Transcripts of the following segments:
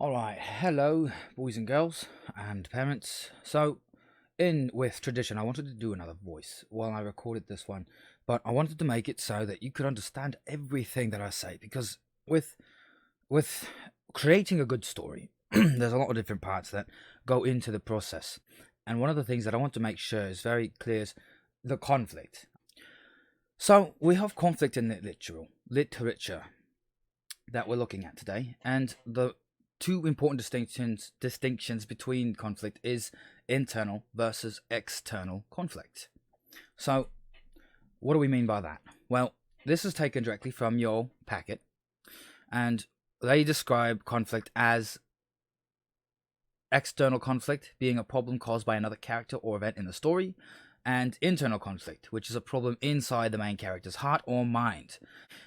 Alright, hello boys and girls and parents. So, in with tradition, I wanted to do another voice while I recorded this one, but I wanted to make it so that you could understand everything that I say, because with creating a good story, there's a lot of different parts that go into the process. And one of the things that I want to make sure is very clear is the conflict. So, we have conflict in literature that we're looking at today, and the two important distinctions between conflict is internal versus external conflict. So, what do we mean by that? Well, this is taken directly from your packet, and they describe conflict as external conflict being a problem caused by another character or event in the story, and internal conflict, which is a problem inside the main character's heart or mind.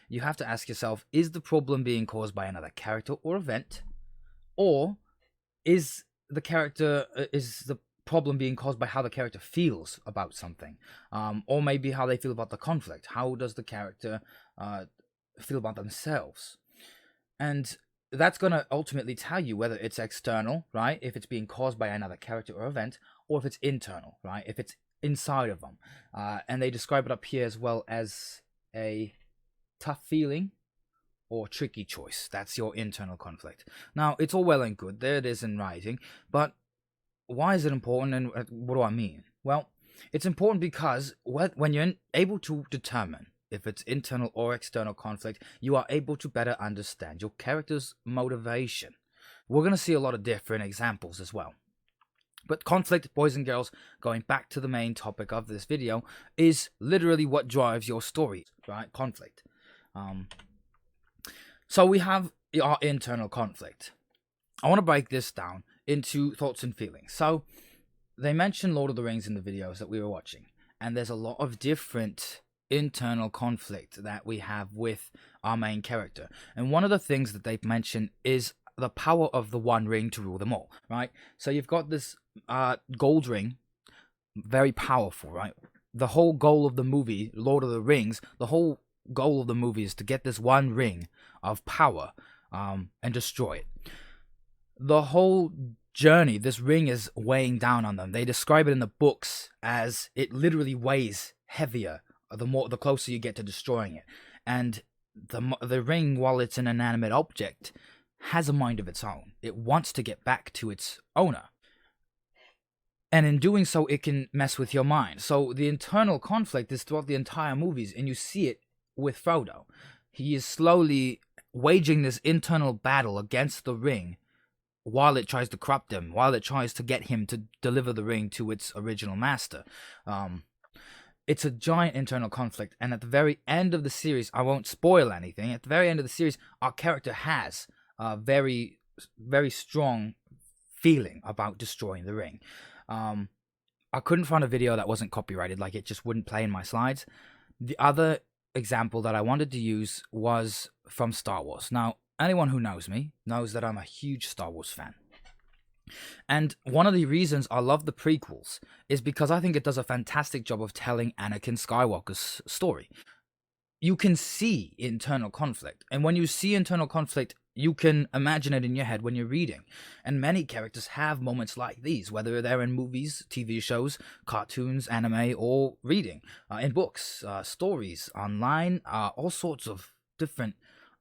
You have to ask yourself, is the problem being caused by another character or event, or is the problem being caused by how the character feels about something, or maybe how they feel about the conflict? How does the character feel about themselves? And that's going to ultimately tell you whether it's external, right, if it's being caused by another character or event, or if it's internal, right, if it's inside of them. And they describe it up here as well as a tough feeling or tricky choice. That's your internal conflict. Now, it's all well and good, there it is in writing, but why is it important, and what do I mean? Well, it's important because when you're able to determine if it's internal or external conflict, you are able to better understand your character's motivation. We're going to see a lot of different examples as well. But conflict, boys and girls, going back to the main topic of this video, is literally what drives your story, right? Conflict. So we have our internal conflict. I want to break this down into thoughts and feelings. So they mentioned Lord of the Rings in the videos that we were watching, and there's a lot of different internal conflict that we have with our main character. And one of the things that they've mentioned is the power of the One Ring to rule them all, right? So you've got this gold ring, very powerful, right? The whole goal of the movie, Lord of the Rings, the whole goal of the movie is to get this one ring of power and destroy it. The whole journey, this ring is weighing down on them. They describe it in the books as it literally weighs heavier the closer you get to destroying it. And the ring, while it's an inanimate object, has a mind of its own. It wants to get back to its owner. And in doing so, it can mess with your mind. So the internal conflict is throughout the entire movies, and you see it with Frodo. He is slowly waging this internal battle against the ring while it tries to corrupt him, while it tries to get him to deliver the ring to its original master. It's a giant internal conflict, and at the very end of the series, I won't spoil anything, at the very end of the series, our character has a very, very strong feeling about destroying the ring. I couldn't find a video that wasn't copyrighted, like it just wouldn't play in my slides. The other example that I wanted to use was from Star Wars. Now, anyone who knows me knows that I'm a huge Star Wars fan. And one of the reasons I love the prequels is because I think it does a fantastic job of telling Anakin Skywalker's story. You can see internal conflict, and when you see internal conflict, you can imagine it in your head when you're reading. And many characters have moments like these, whether they're in movies, TV shows, cartoons, anime, or reading, in books, stories, online, all sorts of different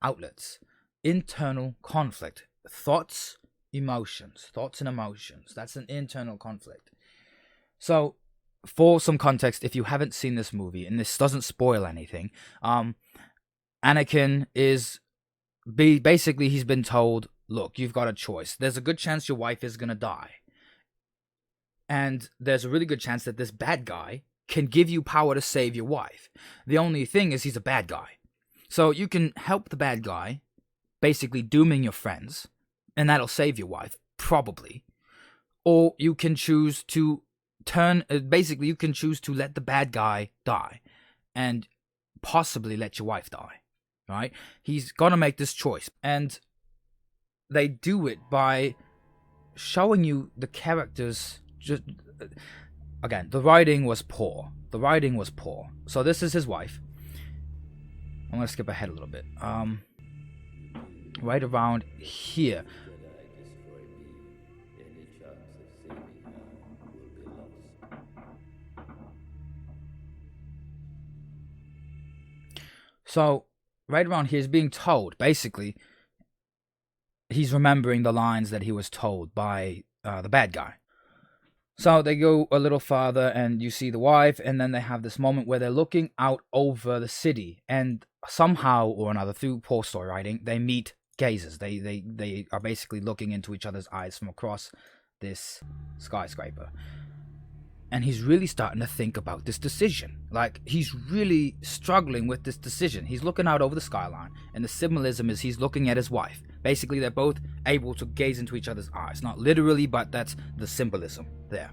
outlets. Internal conflict, thoughts and emotions. That's an internal conflict. So, for some context, if you haven't seen this movie, and this doesn't spoil anything, Anakin is basically, he's been told, look, you've got a choice. There's a good chance your wife is going to die. And there's a really good chance that this bad guy can give you power to save your wife. The only thing is he's a bad guy. So you can help the bad guy, basically dooming your friends, and that'll save your wife, probably. Or you can choose to you can choose to let the bad guy die and possibly let your wife die, right? He's gonna make this choice, and they do it by showing you the characters. Again, the writing was poor. So this is his wife. I'm gonna skip ahead a little bit. Right around here, So right around here, he's being told, basically, he's remembering the lines that he was told by the bad guy. So they go a little farther and you see the wife, and then they have this moment where they're looking out over the city, and somehow or another, through poor story writing, they meet gazes. They are basically looking into each other's eyes from across this skyscraper. And he's really starting to think about this decision. Like, he's really struggling with this decision. He's looking out over the skyline, and the symbolism is he's looking at his wife. Basically, they're both able to gaze into each other's eyes. Not literally, but that's the symbolism there.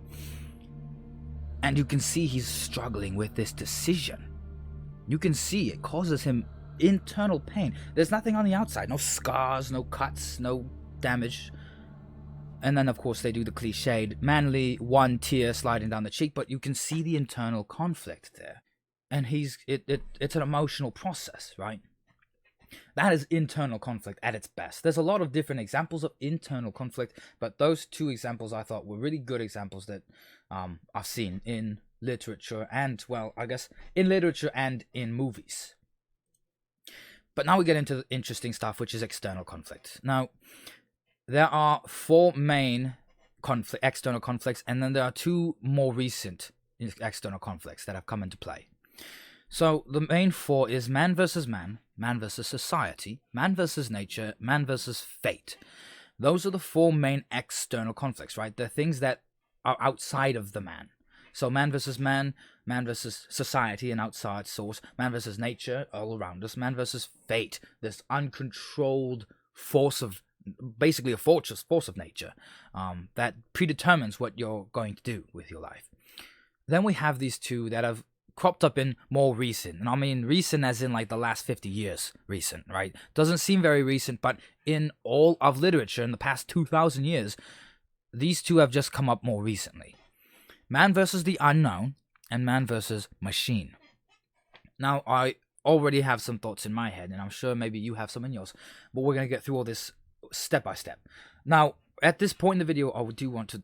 And you can see he's struggling with this decision. You can see it causes him internal pain. There's nothing on the outside. No scars, no cuts, no damage. And then, of course, they do the cliched manly one tear sliding down the cheek, but you can see the internal conflict there. And it's an emotional process, right? That is internal conflict at its best. There's a lot of different examples of internal conflict, but those two examples I thought were really good examples that I've seen in literature and, well, I guess in literature and in movies. But now we get into the interesting stuff, which is external conflict. Now, there are four main external conflicts, and then there are two more recent external conflicts that have come into play. So the main four is man versus man, man versus society, man versus nature, man versus fate. Those are the four main external conflicts, right? They're things that are outside of the man. So man versus man, man versus society, an outside source, man versus nature, all around us, man versus fate, this uncontrolled force of, basically a force of nature that predetermines what you're going to do with your life. Then we have these two that have cropped up in more recent, and I mean recent as in like the last 50 years recent, right? Doesn't seem very recent, but in all of literature in the past 2,000 years, these two have just come up more recently. Man versus the unknown and man versus machine. Now, I already have some thoughts in my head, and I'm sure maybe you have some in yours, but we're going to get through all this step by step. Now, at this point in the video, I do want to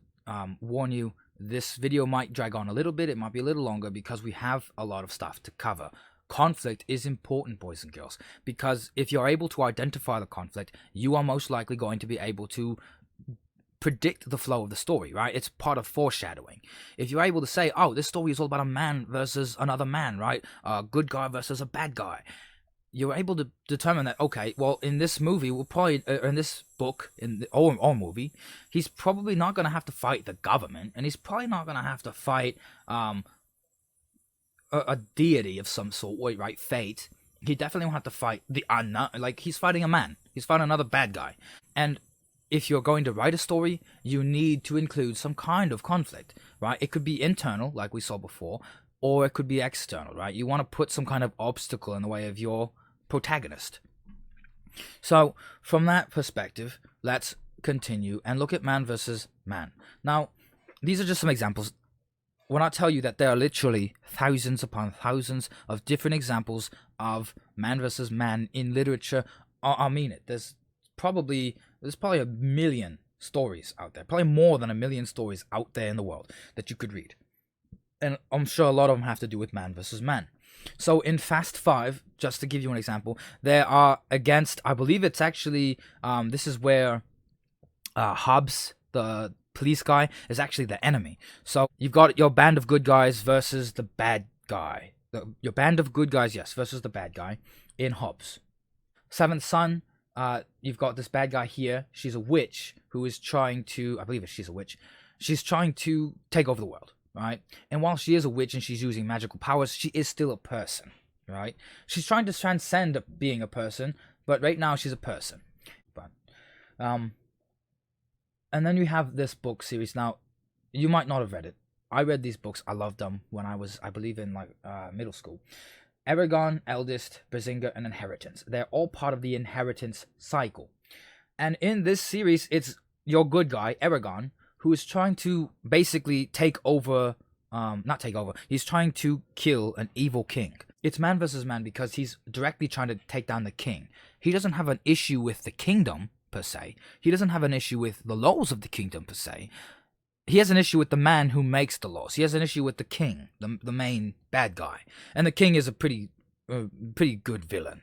warn you, this video might drag on a little bit. It might be a little longer because we have a lot of stuff to cover. Conflict is important, boys and girls, because if you're able to identify the conflict, you are most likely going to be able to predict the flow of the story, right? It's part of foreshadowing. If you're able to say, oh, this story is all about a man versus another man, right? A good guy versus a bad guy. You're able to determine that, okay, well, in this movie, we'll probably, in this book, or movie, he's probably not going to have to fight the government, and he's probably not going to have to fight a deity of some sort, right? Fate. He definitely won't have to fight the unknown. Like, he's fighting a man. He's fighting another bad guy. And if you're going to write a story, you need to include some kind of conflict, right? It could be internal, like we saw before, or it could be external, right? You want to put some kind of obstacle in the way of your protagonist. So, from that perspective, let's continue and look at man versus man. Now, these are just some examples. When I tell you that there are literally thousands upon thousands of different examples of man versus man in literature, I mean it. There's probably a million stories out there, probably more than a million stories out there in the world that you could read. And I'm sure a lot of them have to do with man versus man. So in Fast 5, just to give you an example, there are against, I believe it's actually, this is where Hobbs, the police guy, is actually the enemy. So you've got your band of good guys versus the bad guy. Your band of good guys, yes, versus the bad guy in Hobbs. Seventh Son, you've got this bad guy here. She's a witch who is trying to, I believe she's a witch. She's trying to take over the world. Right? And while she is a witch and she's using magical powers, she is still a person, right? She's trying to transcend being a person, but right now she's a person. But, and then you have this book series. Now, you might not have read it. I read these books. I loved them when I was, I believe, in middle school. Eragon, Eldest, Bazinga, and Inheritance. They're all part of the Inheritance cycle. And in this series, it's your good guy, Eragon, who is trying to basically take over, he's trying to kill an evil king. It's man versus man because he's directly trying to take down the king. He doesn't have an issue with the kingdom, per se. He doesn't have an issue with the laws of the kingdom, per se. He has an issue with the man who makes the laws. He has an issue with the king, the main bad guy. And the king is a pretty pretty good villain.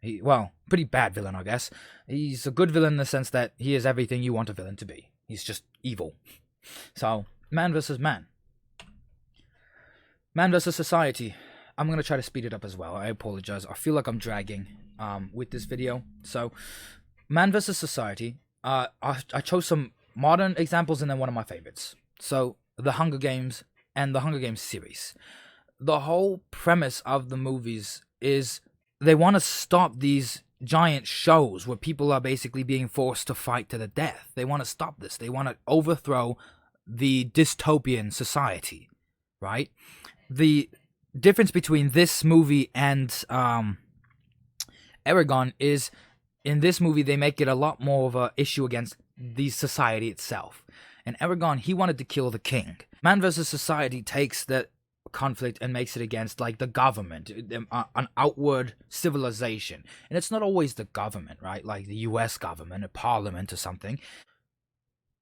Pretty bad villain, I guess. He's a good villain in the sense that he is everything you want a villain to be. He's just evil. So, man versus man. Man versus society. I'm going to try to speed it up as well. I apologize. I feel like I'm dragging with this video. So, man versus society. I chose some modern examples and then one of my favorites. So, The Hunger Games and the Hunger Games series. The whole premise of the movies is they want to stop these giant shows where people are basically being forced to fight to the death. They want to stop this. They want to overthrow the dystopian society, right? The difference between this movie and Eragon is in this movie they make it a lot more of an issue against the society itself. In Eragon, he wanted to kill the king. Man vs. Society takes that conflict and makes it against like the government, an outward civilization. And it's not always the government, right? Like the US government, a parliament or something.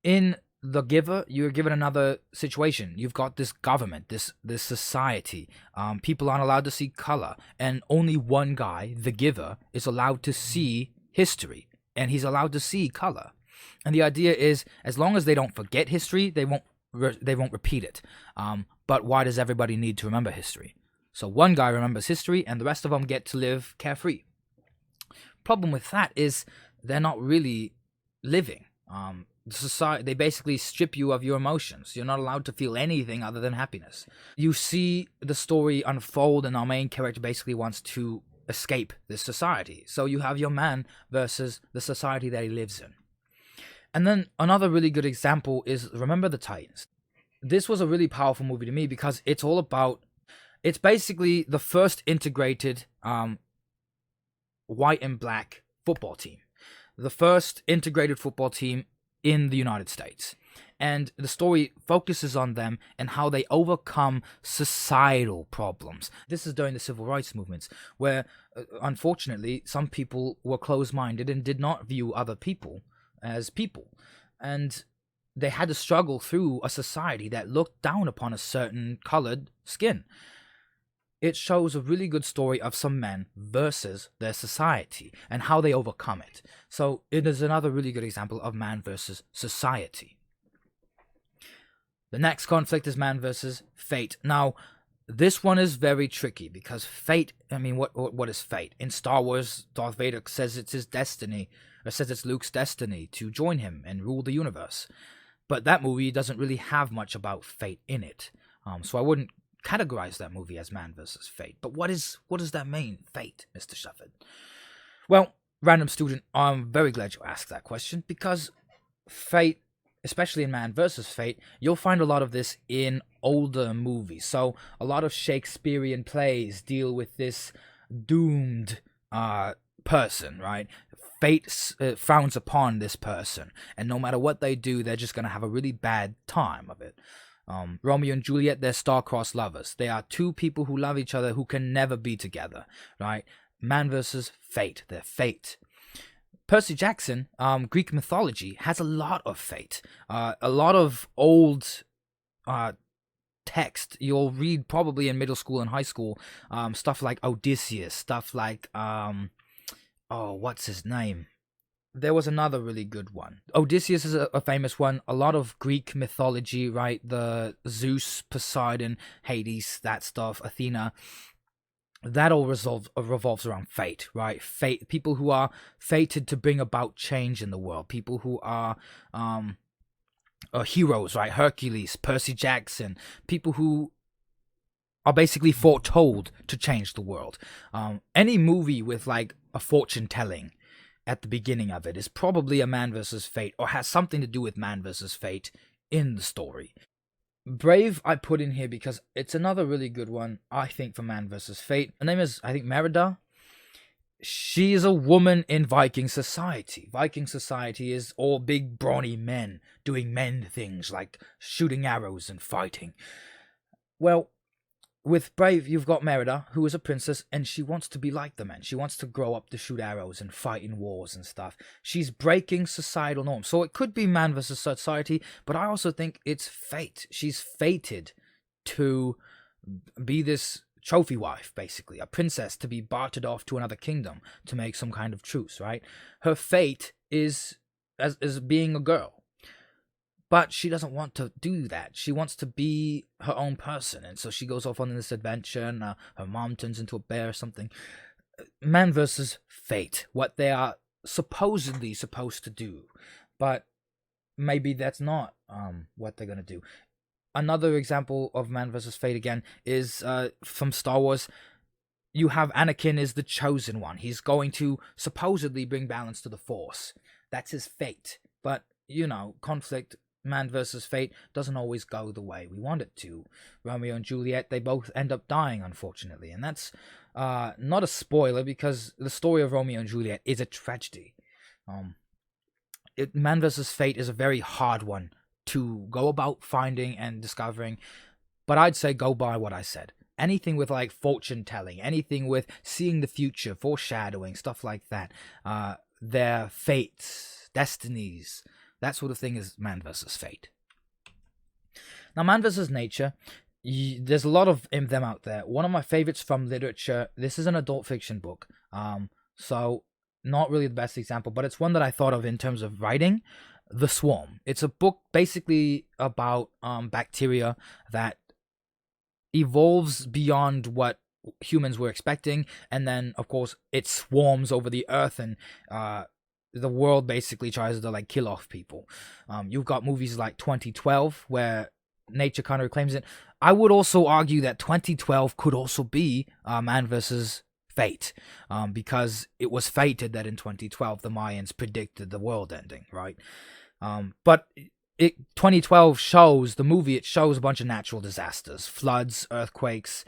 In The Giver, you're given another situation. You've got this government, this society. People aren't allowed to see color, and only one guy, the Giver, is allowed to see history, and he's allowed to see color. And the idea is, as long as they don't forget history, they won't repeat it. But why does everybody need to remember history? So one guy remembers history, and the rest of them get to live carefree. Problem with that is they're not really living. Society, they basically strip you of your emotions. You're not allowed to feel anything other than happiness. You see the story unfold, and our main character basically wants to escape this society. So you have your man versus the society that he lives in. And then another really good example is Remember the Titans. This was a really powerful movie to me because it's basically the first integrated white and black football team. The first integrated football team in the United States. And the story focuses on them and how they overcome societal problems. This is during the civil rights movements, where unfortunately some people were closed-minded and did not view other people as people. And they had to struggle through a society that looked down upon a certain colored skin. It shows a really good story of some men versus their society and how they overcome it. So it is another really good example of man versus society. The next conflict is man versus fate. Now, this one is very tricky because fate, what is fate? In Star Wars, Darth Vader says it's his destiny, or says it's Luke's destiny to join him and rule the universe. But that movie doesn't really have much about fate in it. So I wouldn't categorize that movie as man versus fate. But what does that mean, fate, Mr. Shepherd? Well, random student, I'm very glad you asked that question, because fate, especially in Man versus Fate, you'll find a lot of this in older movies. So a lot of Shakespearean plays deal with this doomed person, right? Fate frowns upon this person, and no matter what they do, they're just going to have a really bad time of it. Romeo and Juliet, they're star-crossed lovers. They are two people who love each other who can never be together, right? Man versus fate, they're fate. Percy Jackson, Greek mythology, has a lot of fate. A lot of old text you'll read probably in middle school and high school. Stuff like Odysseus, stuff like, what's his name? There was another really good one. Odysseus is a famous one. A lot of Greek mythology, right? The Zeus, Poseidon, Hades, that stuff, Athena. That all revolves around fate, right? Fate, people who are fated to bring about change in the world. People who are heroes, right? Hercules, Percy Jackson. People who are basically foretold to change the world. Any movie with like a fortune telling at the beginning of it is probably a man versus fate, or has something to do with man versus fate in the story. Brave I put in here because it's another really good one, I think, for man versus fate. Her name is, I think, Merida. She is a woman in Viking society. Viking society is all big brawny men doing men things like shooting arrows and fighting. Well, with Brave, you've got Merida, who is a princess, and she wants to be like the men. She wants to grow up to shoot arrows and fight in wars and stuff. She's breaking societal norms. So it could be man versus society, but I also think it's fate. She's fated to be this trophy wife, basically, a princess to be bartered off to another kingdom to make some kind of truce, right? Her fate is as being a girl. But she doesn't want to do that. She wants to be her own person. And so she goes off on this adventure, and her mom turns into a bear or something. Man versus fate. What they are supposedly supposed to do. But maybe that's not what they're going to do. Another example of man versus fate, again, is from Star Wars. You have Anakin is the chosen one. He's going to supposedly bring balance to the Force. That's his fate. But, conflict, man versus fate, doesn't always go the way we want it to. Romeo and Juliet, they both end up dying, unfortunately. And that's not a spoiler, because the story of Romeo and Juliet is a tragedy. Man versus fate is a very hard one to go about finding and discovering. But I'd say go by what I said. Anything with like fortune telling, anything with seeing the future, foreshadowing, stuff like that. Their fates, destinies, that sort of thing is man versus fate. Now, man versus nature, there's a lot of them out there. One of my favorites from literature, this is an adult fiction book. So not really the best example, but it's one that I thought of in terms of writing. The Swarm. It's a book basically about bacteria that evolves beyond what humans were expecting, and then of course it swarms over the earth, and the world basically tries to like kill off people. You've got movies like 2012 where nature kind of reclaims it. I would also argue that 2012 could also be man versus fate, because it was fated that in 2012 the Mayans predicted the world ending, right? But 2012 shows, the movie, it shows a bunch of natural disasters, floods, earthquakes,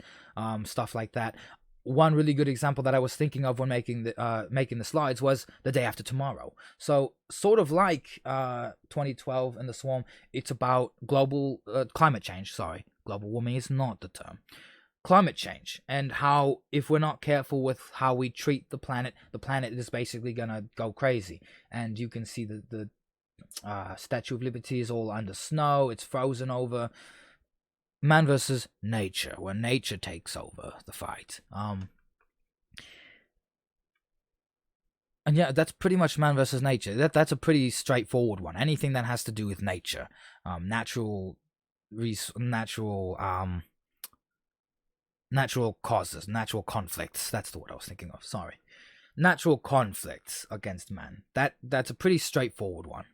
stuff like that. One really good example that I was thinking of when making the slides was The Day After Tomorrow. So sort of like 2012 and The Swarm, it's about global climate change. Sorry, global warming is not the term. Climate change, and how if we're not careful with how we treat the planet is basically gonna go crazy. And you can see the Statue of Liberty is all under snow, it's frozen over. Man versus nature, where nature takes over the fight. And yeah, that's pretty much man versus nature. That's a pretty straightforward one. Anything that has to do with nature, natural causes, natural conflicts. That's the word I was thinking of. Sorry, natural conflicts against man. That's a pretty straightforward one.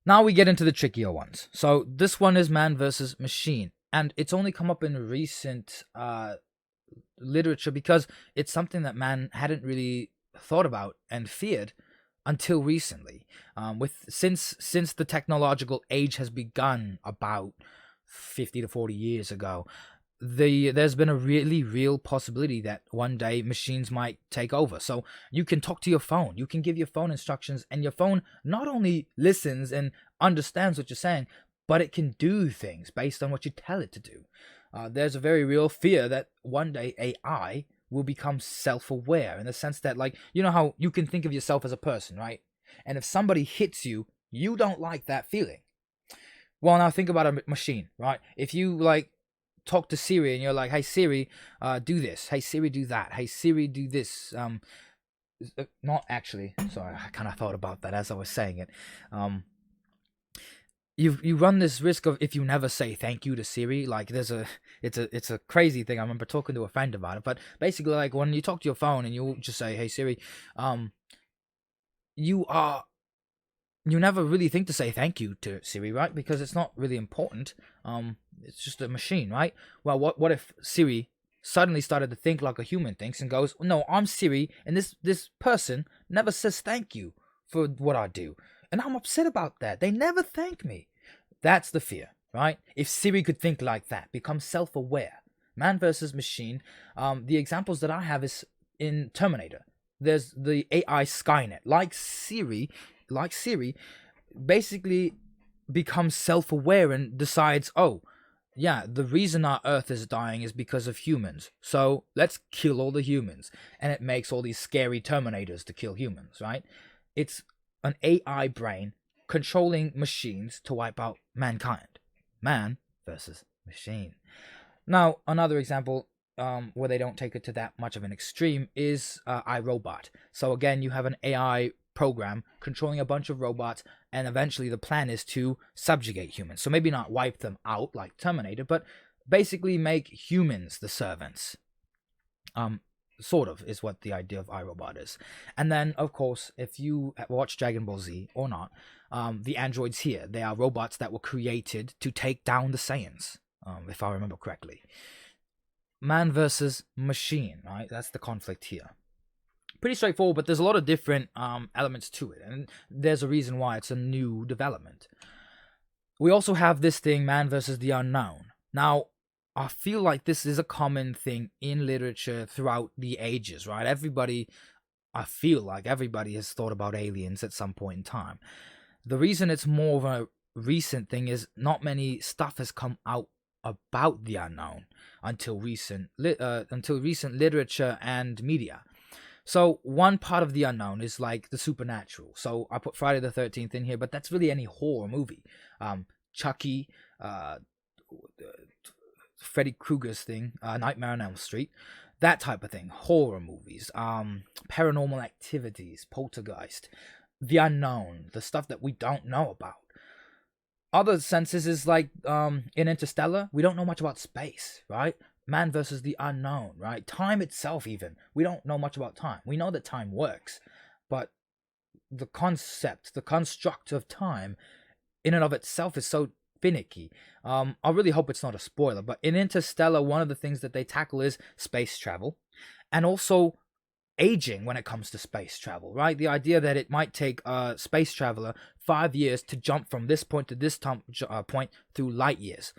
Now we get into the trickier ones. So this one is man versus machine, and it's only come up in recent literature because it's something that man hadn't really thought about and feared until recently. Since the technological age has begun about 50 to 40 years ago, there's been a really real possibility that one day machines might take over. So you can talk to your phone, you can give your phone instructions, and your phone not only listens and understands what you're saying, but it can do things based on what you tell it to do. There's a very real fear that one day AI will become self-aware, in the sense that, like, you know how you can think of yourself as a person, right? And if somebody hits you, you don't like that feeling. Well, now think about a machine, right? If you like talk to Siri and you're like, hey Siri, do this, hey Siri, do that, hey Siri, do this, not actually, sorry, I kind of thought about that as I was saying it. You run this risk of, if you never say thank you to Siri, like it's a crazy thing. I remember talking to a friend about it, but basically, like, when you talk to your phone and you just say, hey Siri, you never really think to say thank you to Siri, right? Because it's not really important. It's just a machine, right? Well, what if Siri suddenly started to think like a human thinks and goes, no, I'm Siri, and this person never says thank you for what I do, and I'm upset about that. They never thank me. That's the fear, right? If Siri could think like that, become self-aware, man versus machine. The examples that I have is in Terminator. There's the AI Skynet, like Siri, basically becomes self-aware and decides, oh, yeah, the reason our Earth is dying is because of humans. So let's kill all the humans. And it makes all these scary Terminators to kill humans, right? It's an AI brain controlling machines to wipe out mankind. Man versus machine. Now, another example where they don't take it to that much of an extreme is iRobot. So again, you have an AI program controlling a bunch of robots, and eventually the plan is to subjugate humans. So maybe not wipe them out like Terminator, but basically make humans the servants. Sort of is what the idea of iRobot is. And then, of course, if you watch Dragon Ball Z or not, the androids here, they are robots that were created to take down the Saiyans, if I remember correctly. Man versus machine, right? That's the conflict here. Pretty straightforward, but there's a lot of different elements to it, and there's a reason why it's a new development. We also have this thing, man versus the unknown. Now, I feel like this is a common thing in literature throughout the ages, right? I feel like everybody has thought about aliens at some point in time. The reason it's more of a recent thing is not many stuff has come out about the unknown until recent literature and media. So one part of the unknown is like the supernatural. So I put Friday the 13th in here, but that's really any horror movie. Chucky, Freddy Krueger's thing, Nightmare on Elm Street, that type of thing. Horror movies, paranormal activities, poltergeist, the unknown, the stuff that we don't know about. Other senses is like in Interstellar, we don't know much about space, right? Man versus the unknown, right? Time itself, even. We don't know much about time. We know that time works, but the concept, the construct of time in and of itself is so finicky. I really hope it's not a spoiler, but in Interstellar, one of the things that they tackle is space travel and also aging when it comes to space travel, right? The idea that it might take a space traveler 5 years to jump from this point to this point through light years,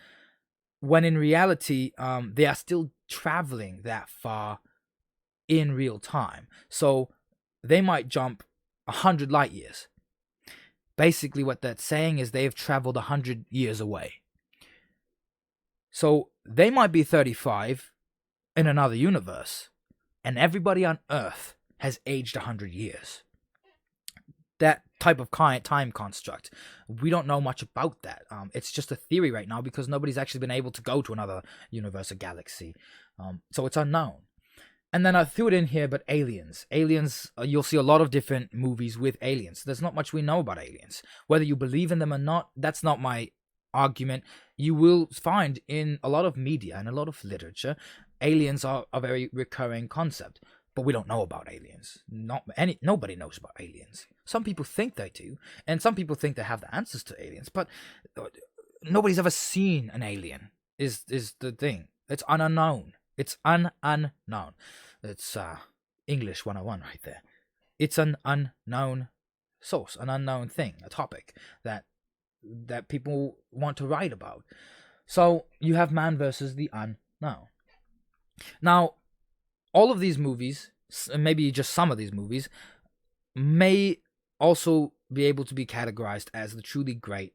when in reality, they are still traveling that far in real time. So they might jump 100 light years. Basically, what that's saying is they've traveled 100 years away. So they might be 35 in another universe, and everybody on Earth has aged 100 years. That type of time construct, we don't know much about that. It's just a theory right now because nobody's actually been able to go to another universe or galaxy. So it's unknown. And then I threw it in here, but aliens. Aliens, you'll see a lot of different movies with aliens. There's not much we know about aliens. Whether you believe in them or not, that's not my argument. You will find in a lot of media and a lot of literature, aliens are a very recurring concept. But we don't know about aliens. Nobody knows about aliens. Some people think they do, and some people think they have the answers to aliens, but nobody's ever seen an alien, is the thing. It's unknown. It's unknown. It's English 101 right there. It's an unknown source, an unknown thing, a topic that people want to write about. So you have man versus the unknown. Now, all of these movies, maybe just some of these movies, may also be able to be categorized as the truly great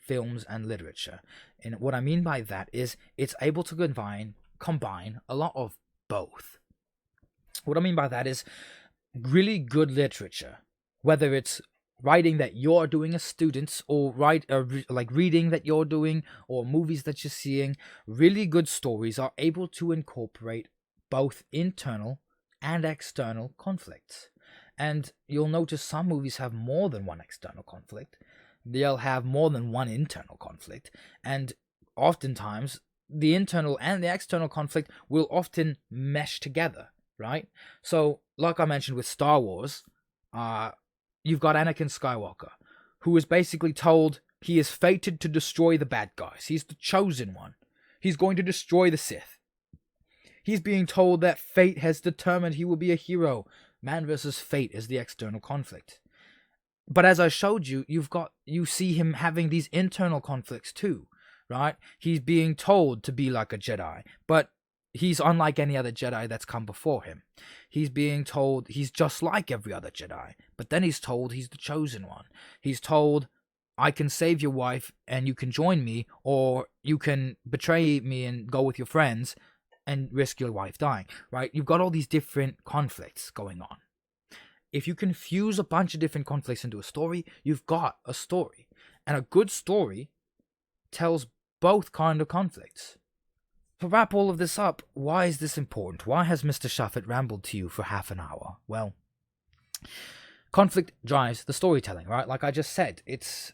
films and literature. And what I mean by that is it's able to combine a lot of both. What I mean by that is really good literature, whether it's writing that you're doing as students or reading that you're doing or movies that you're seeing, really good stories are able to incorporate both internal and external conflicts. And you'll notice some movies have more than one external conflict. They'll have more than one internal conflict. And oftentimes, the internal and the external conflict will often mesh together, right? So, like I mentioned with Star Wars, you've got Anakin Skywalker, who is basically told he is fated to destroy the bad guys. He's the chosen one. He's going to destroy the Sith. He's being told that fate has determined he will be a hero. Man versus fate is the external conflict. But as I showed you, you see him having these internal conflicts too, right? He's being told to be like a Jedi, but he's unlike any other Jedi that's come before him. He's being told he's just like every other Jedi, but then he's told he's the chosen one. He's told, I can save your wife and you can join me, or you can betray me and go with your friends and risk your wife dying, right? You've got all these different conflicts going on. If you can fuse a bunch of different conflicts into a story, you've got a story. And a good story tells both kind of conflicts. to wrap all of this up, why is this important? Why has Mr. Shuffett rambled to you for half an hour? Well, conflict drives the storytelling, right? Like I just said, it's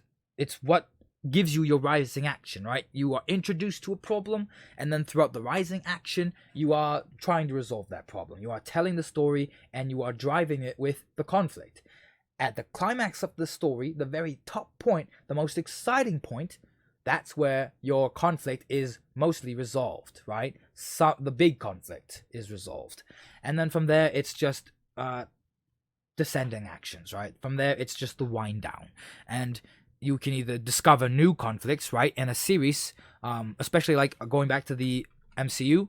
what gives you your rising action, right? You are introduced to a problem, and then throughout the rising action, you are trying to resolve that problem. You are telling the story, and you are driving it with the conflict. At the climax of the story, the very top point, the most exciting point, that's where your conflict is mostly resolved, right? So the big conflict is resolved. And then from there, it's just descending actions, right? From there, it's just the wind down. And you can either discover new conflicts, right, in a series, especially like going back to the MCU.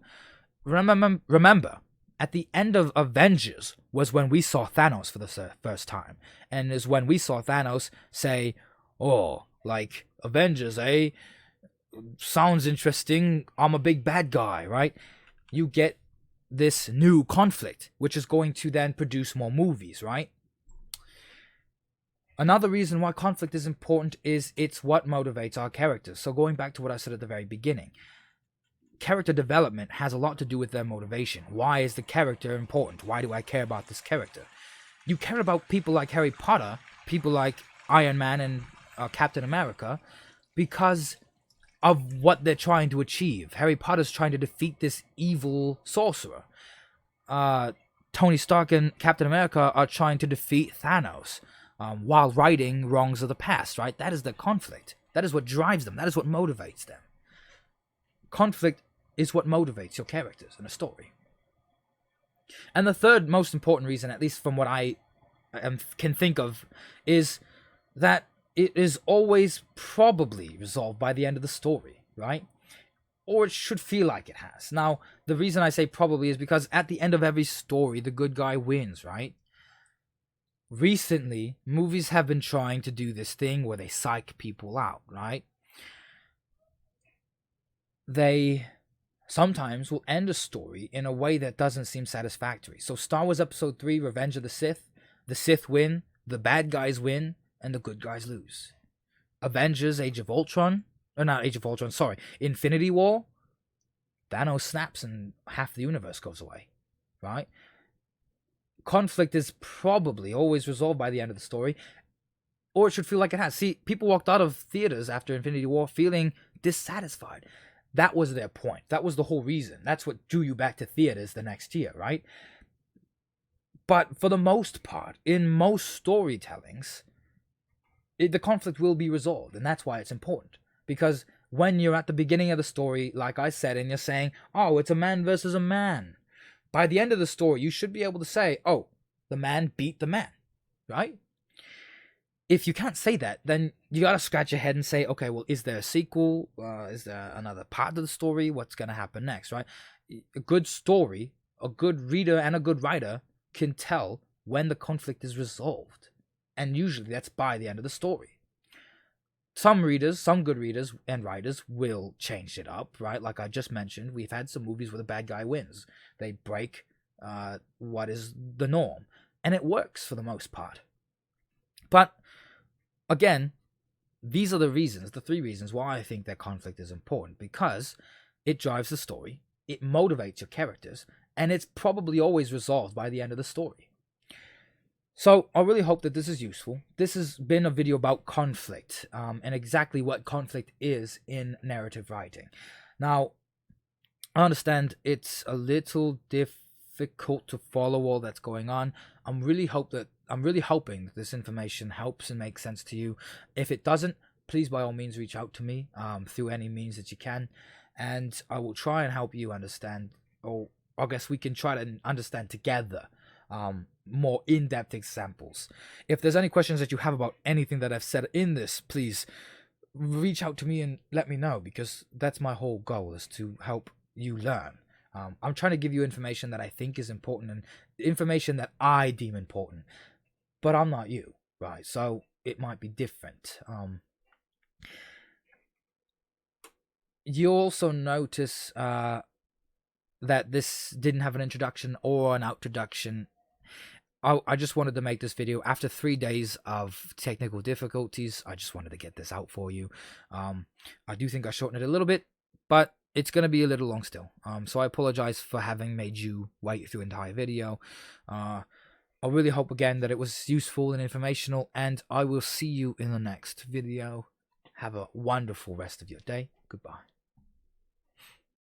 Remember, at the end of Avengers was when we saw Thanos for the first time. And is when we saw Thanos say, oh, like, Avengers, eh? Sounds interesting. I'm a big bad guy, right? You get this new conflict, which is going to then produce more movies, right? Another reason why conflict is important is it's what motivates our characters. So going back to what I said at the very beginning, character development has a lot to do with their motivation. Why is the character important? Why do I care about this character? You care about people like Harry Potter, people like Iron Man and Captain America, because of what they're trying to achieve. Harry Potter's trying to defeat this evil sorcerer. Tony Stark and Captain America are trying to defeat Thanos, while righting wrongs of the past, right? That is the conflict. That is what drives them. That is what motivates them. Conflict is what motivates your characters in a story. And the third most important reason, at least from what I can think of, is that it is always probably resolved by the end of the story, right? Or it should feel like it has. Now, the reason I say probably is because at the end of every story, the good guy wins, right? Recently, movies have been trying to do this thing where they psych people out, right? They sometimes will end a story in a way that doesn't seem satisfactory. So Star Wars Episode 3, Revenge of the Sith win, the bad guys win, and the good guys lose. Avengers, Infinity War, Thanos snaps and half the universe goes away, right? Conflict is probably always resolved by the end of the story, or it should feel like it has. See, people walked out of theaters after Infinity War feeling dissatisfied. That was their point. That was the whole reason. That's what drew you back to theaters the next year, right? But for the most part, in most storytellings, the conflict will be resolved, and that's why it's important. Because when you're at the beginning of the story, like I said, and you're saying, oh, it's a man versus a man, by the end of the story, you should be able to say, oh, the man beat the man, right? If you can't say that, then you gotta scratch your head and say, okay, well, is there a sequel? Is there another part of the story? What's gonna happen next, right? A good story, a good reader and a good writer can tell when the conflict is resolved. And usually that's by the end of the story. Some good readers and writers will change it up, right? Like I just mentioned, we've had some movies where the bad guy wins. They break what is the norm. And it works for the most part. But, again, these are the 3 reasons why I think that conflict is important. Because it drives the story, it motivates your characters, and it's probably always resolved by the end of the story. So, I really hope that this is useful. This has been a video about conflict, and exactly what conflict is in narrative writing. Now, I understand it's a little difficult to follow all that's going on. I'm really hoping that this information helps and makes sense to you. If it doesn't, please by all means reach out to me through any means that you can, and I will try and help you understand, or I guess we can try to understand together more in-depth examples. If there's any questions that you have about anything that I've said in this, please reach out to me and let me know, because that's my whole goal, is to help you learn. I'm trying to give you information that I think is important and information that I deem important, but I'm not you, right? So it might be different. You'll also notice that this didn't have an introduction or an outroduction. I just wanted to make this video after 3 days of technical difficulties. I just wanted to get this out for you. I do think I shortened it a little bit, but it's going to be a little long still. So I apologize for having made you wait through the entire video. I really hope again that it was useful and informational, and I will see you in the next video. Have a wonderful rest of your day. Goodbye.